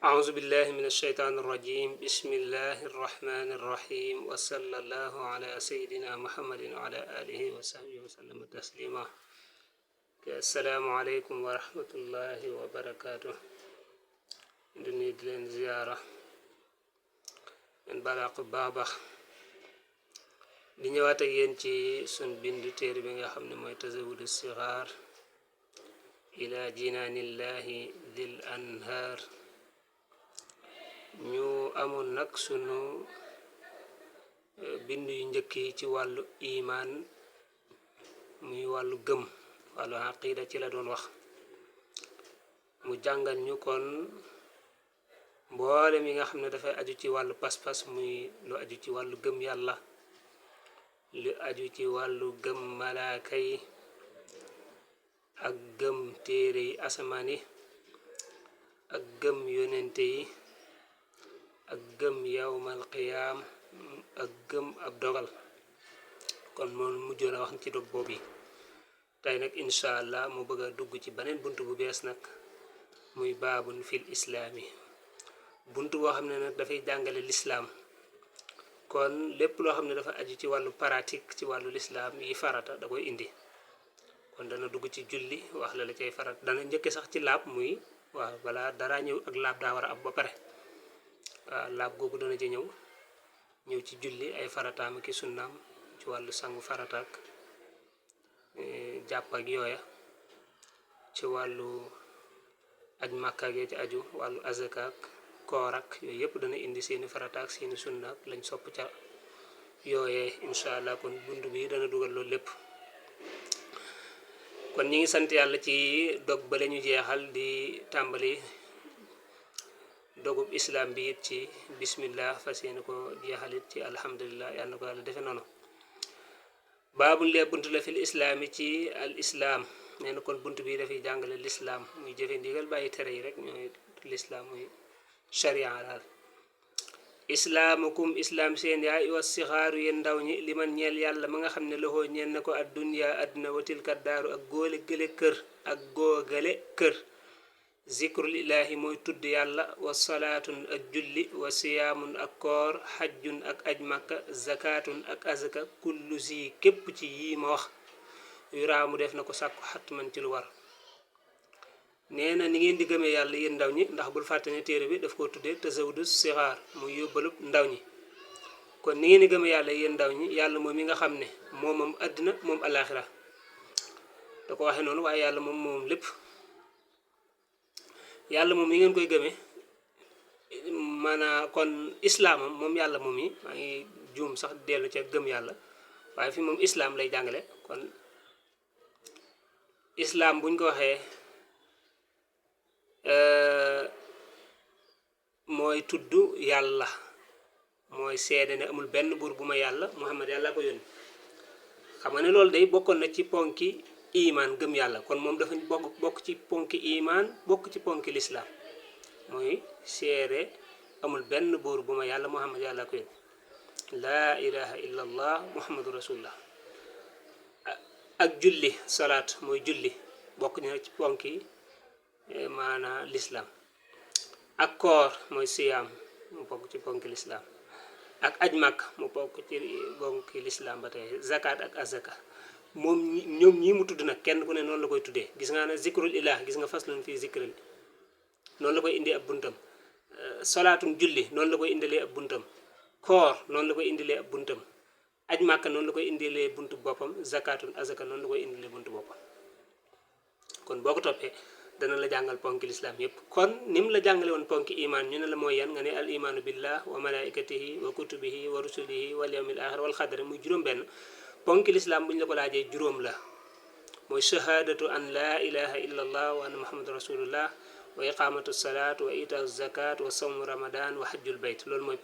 أعوذ بالله من الشيطان الرجيم بسم الله الرحمن الرحيم وصلى الله على سيدنا محمد وعلى آله وصحبه وسلم تسليما السلام عليكم ورحمة الله وبركاته دني دلين زيارة من بلاق بابا di ñëwaat ak yéen ci sun bindu téere bi nga xam ne mooy tazawudu sigaar ila jinaanillahi dil anhaar ñu amoon nag sunu bindu yu njëkk yi ci wàllu imaan muy wàllu gëm wàllu aqida ci la doon wax mu jàngal ñu kon mboolem yi nga xam ne dafay aju ci wàllu pas-pas muy lu aju ci wàllu gëm yàlla lu aju ci wàllu gëm malaaka yi ak gëm téere yi asamaan yi ak gëm yonente yi ak gëm yawmal qiyaam ak gëm ab dogal kon moom mujjoon a wax ci dog boobu yi tey nag incha allah mu bëgg a dugg ci beneen bunt bu bees nag muy baabun fil islaami bunt boo xam ne nag dafay jàngale lislaam kon lépp loo xam ne dafa aju ci wàllu pratique ci wàllu lislaam yi farata da koy indi kon dana dugg ci julli wax la la cay farat dana njëkke sax ci laab muy waaw balaa dara ñëw ak laab daa war a am ba pare waaw laab googu dana ci ñëw ci julli ay farataam ki sunnaam ci wàllu sangu farataak jàpp ak yooya ci wàllu aj màkkaak yee ci aju wàllu azakaak koor ak yooyu yëpp dana indi seeni farataak seeni sunnaak lañ sopp ca yooyee incha allah kon bund bi dana dugal loolu lépp kon ñi ngi sant yàlla ci dog ba la ñu jeexal di tàmbali dogub islam bi it ci bismillah fas yéene ko jeexalit ci alhamdulillah yàlla na ko yàlla defe noonu baabul lee bunt la fil islaam yi ci al islam nee na kon bunt bi dafay jàngale lislaam muy jëfe ndigal bàyyi tere yi rek ñooy lislaam muy sharia daal islaamukum islaam seen yaa wa sixaaru yéen ndaw ñi li man ñeel yàlla ma nga xam ne loxoo ñeen na ko ad dunya àdduna watil kat daaru ak góole gële kër ak góogale kër zikrul ilaahi mooy tudd yàlla wa salaatun ak julli wa siyaamun ak koor xajjun ak aj makka zakatun ak azaka kullu si képp ci yii ma wax yuraamu def na ko sàkku xatman ci lu war nee na ni ngeen di gëmee yàlla yéen ndaw ñi ndax bul fàtte ne téere bi daf koo tuddee tazawudu sixaar muy yóbbalub ndaw ñi kon ni ngeen di gëmee yàlla yéen ndaw ñi yàlla moom mi nga xam ne moom àddina moom alaxira da ko waxee noonu waaye yàlla moom lépp yàlla moom yi ngeen koy gëmee maanaam kon islaamam moom yàlla moom yi maa ngi juum sax dellu ca gëm yàlla waaye fi moom islaam lay jàngale kon islaam buñ ko waxee mooy tudd yàlla mooy seede ne amul benn buur bu ma yàlla Muhammad yàlla ko yónni xam nga ne loolu day bokkoon na ci ponki imaan gëm yàlla kon moom dafa bokk ci ponki imaan bokk ci ponki lislaam mooy seede amul benn buur bu ma yàlla Muhammad yàlla ko yónni laa ilaha illa allah muhammadu rasulullah ak julli salaat mooy julli bokk na ci ponki maanaa lislaam ak koor mooy siyaam mu bokk ci ponki lislaam ak aj màkk mu bokk ci ponki lislaam ba tey zakat ak azaka moom ñoom ñii mu tudd nag kenn ku ne noonu la koy tuddee gis nga ne zikrul ilah gis nga faslun fii zikril noonu la koy indi ab buntam salaatun julli noonu la koy indilee ab buntam koor noonu la koy indilee ab buntam aj màkk noonu la koy indilee buntu boppam zakatun azaka noonu la koy indilee buntu boppam kon boo ko toppee dana la jàngal ponki lislaam yépp kon ni mu la jàngale woon ponki iman ñu ne la mooy yan nga ne al imaanu billah wa malaikatihi wa kutubihi wa rusulihi wal yawmil axir wal xadri muy juróom benn ponki lislaam bu ñu la ko laajee juróom la mooy shahadatu an laa ilaha illa allah wa anna muhammadu rasulullah wa iqamatu salat wa itaau zakat wa sawmu ramadan wa hajjul bayt loolu mooy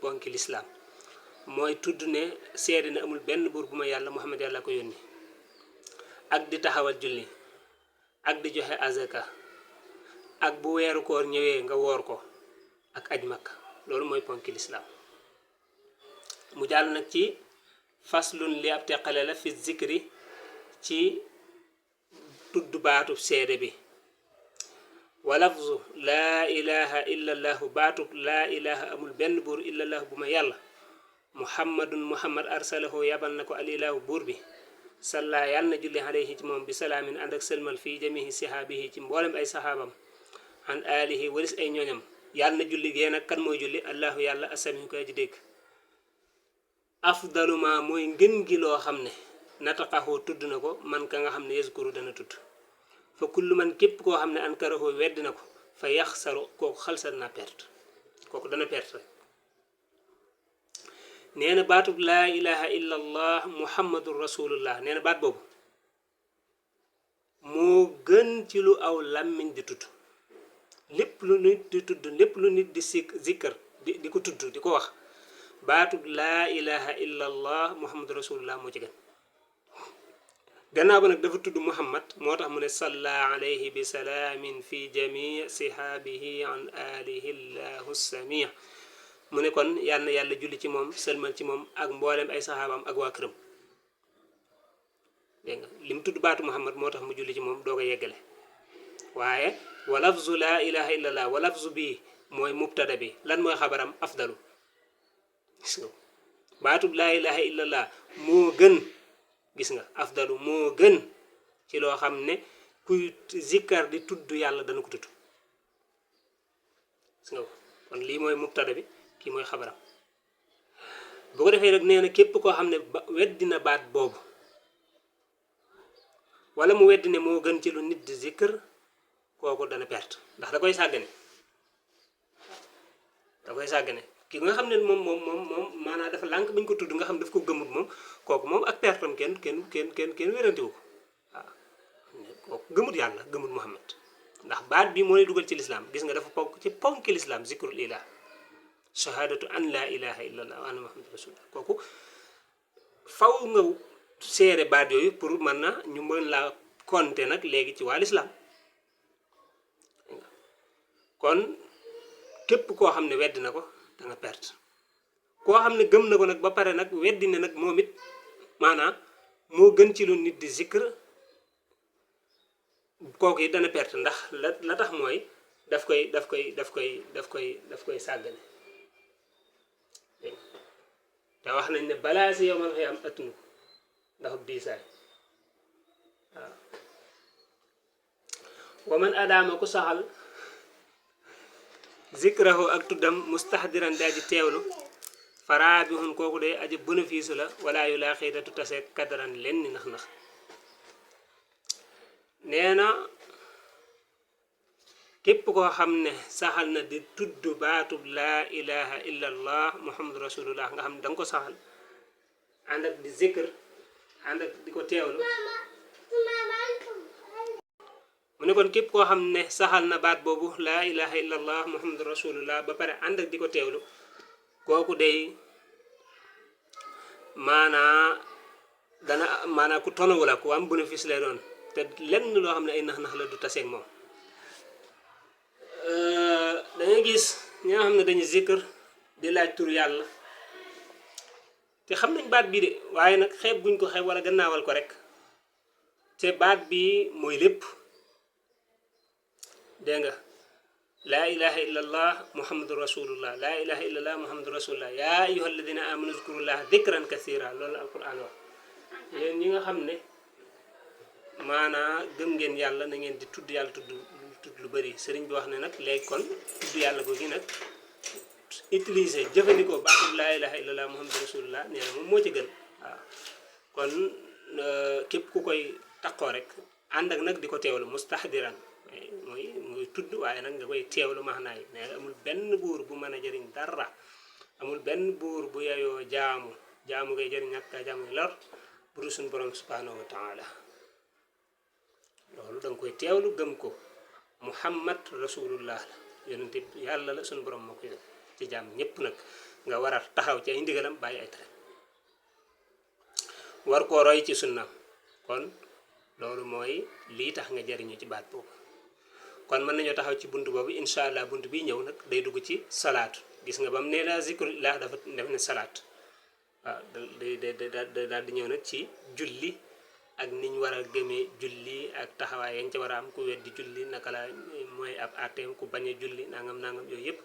ponki lislaam mooy tudd ne seede ne amul benn buur bu ma yàlla Muhammad yàlla ko yónni ak di taxawal julli ak di joxe azaka ak bu weeru koor ñëwee nga woor ko ak aj makka loolu mooy ponki lislaam mu jàll nag ci faslun li ab teqale la fi zikri ci tudd baatu seede bi wa lafzu laa ilaha illa allahu baatub laa ilaha amul benn buur illa allahu bu ma yàlla muhammadun muhammad arsalahu yabal na ko alilahu buur bi salla yàlla na julli alayhi ci moom bi salaamin ànd ak sëlmal fii jamihi sihaabihi ci mboolem ay saxaabam an alihi walis ay ñooñam yàlla na julli gee nag kan mooy julli allahu yàlla asami koy ji dégg afdaluma mooy ngën gi loo xam ne nataqaxoo tudd na ko man ka nga xam ne yaskuru dana tudd fa kullu man képp koo xam ne ankaraxoo wedd na ko fa yaxsaru kooku xalsal na perte kooku dana perte rek nee na baatub laa ilaha illa allah muhammadun rasulullah nee na baat boobu moo gën ci lu aw làmmiñ di tudd lépp lu nit di tudd lépp lu nit di zikkar di ko tudd di ko wax baatub laa ilaha illa allah muhammadu rasulullah moo ci gën gannaaw ba nag dafa tudd muhammad moo tax mu ne salla alayhi bi salaamin fi jamii sihaabihi an alihi llahu samia mu ne kon yàlla na yàlla julli ci moom sëlmal ci moom ak mboolem ay saxaabaam ak waa këram dégg nga li mu tudd baatu muhammad moo tax mu julli ci moom doo ko yeggale waaye wa lafzu laa ilaha illa allah wa lafzu bii mooy mubtada bi lan mooy xabaram afdalu gis nga baatub laa ilaha illa allah moo gën gis nga afdalu moo gën ci loo xam ne kuy zikkar di tudd yàlla dana ko tudd gis nga kon lii mooy mubtada bi kii mooy xabaram bu ko defee rek nee na képp koo xam ne weddina baat boobu wala mu weddi ne moo gën ci lu nit di zikkar kooku dana perte ndax da koy sàggane ki nga xam ne moom maanaam dafa lànk bañ ko tudd nga xam daf ko gëmut moom kooku moom ak pertam kenn wérantiwu ko waaw kooku gëmut yàlla gëmut muhammad ndax baat bi moo lay dugal ci lislaam gis nga dafa ponk ci ponki lislaam zikrul ilah shahadatu an la ilaha illa allah wa anna muhammad rasulullah kooku faw nga seere baat yooyu pour mën na ñu mën laa compter nag léegi ci waa lislaam kon képp koo xam ne wedd na ko da nga perte koo xam ne gëm na ko nag ba pare nag weddi ne nag moom it maanaam moo gën ci lu nit di zikr kooku it dana perte ndax la tax mooy daf koy sàggane te wax nañ ne balaa si yow man xëy am attunu ko ndax diisaay waaw wa man adaama ku saxal zikrahu ak tuddam mustahdiran daa ji teewlu faraabihun kooku de aji bénéfice la wala yu laa xiidatu tase kadaran len ni nax nee na képp koo xam ne saxal na di tudd baatub laa ilaha illa allah muhammadu rasulullah nga xam ne da nga ko saxal ànd ak di zikr ànd ak di ko teewlu mu ne kon képp koo xam ne saxal na baat boobu laa ilaha illa allah muhammadu rasulullah ba pare ànd ak di ko teewlu kooku day maanaa ku tonawu la ku am bénéfice lay doon te lenn loo xam ne ay nax la du taseeg moom dangay gis ñi nga xam ne dañuy zikr di laaj tur yàlla te xam nañ baat bii de waaye nag xeeb guñ ko xeeb wala gannaawal ko rek te baat bi mooy lépp dégg nga laa ilaha illa allah muhammadu rasulullah laa ilaha illa allah muhammadu rasulullah yaa ayyuha alladina amanu zkurullah dhikran kathira loolu la alquran wax yéen ñi nga xam ne maanaa gëm ngeen yàlla na ngeen di tudd yàlla tudd lu bari sëriñ bi wax ne nag léegi kon tudd yàlla googu nag utiliser jëfandikoo baatub laa ilaha illa allah muhammadu rasulullah nee na moom moo ci gën waaw kon képp ku koy taqoo rek ànd ak nag di ko teewlu mustahdiran mooy tudd waaye nag nga koy teewlu maanaam ne amul benn buur bu mën a jëriñ dara amul benn buur bu yeyoo jaamu ngay jëriñ ak jaamu ngay lor bu dul suñu borom subhanahu wa taala loolu da nga koy teewlu gëm ko muhammad rasulullah la yonente yàlla la suñu borom moo ko yónni ci jaam ñépp nag nga war a taxaw ci ay ndigalam bàyyi ay tere war koo roy ci sunnaam kon loolu mooy lii tax nga jariñu ci baat boobu kon mën nañoo taxaw ci bunt boobu incha allah bunt bi ñëw nag day dugg ci salaatu gis nga ba mu nee la zikrullah dafa def ne salaat waaw daal di ñëw nag ci julli ak niñ war a gëmee julli ak taxawaay yañ ca war a am ku weddi julli naka la mooy ab àtteem ku bañ a julli nangam yooyu yëpp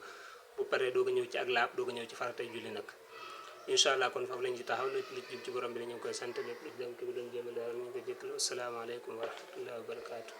bu paree doog a ñëw ci ak laab doog a ñëw ci faratay julli nag incha allah kon foofu lañ ci taxaw lu jub ci borom bi la ñu ngi koy sant lépp lu dem ki bu doon jéem a daal ñu ngi ko jëkkalu asalaamaaleykum wa rahmatullahi wa barakaatu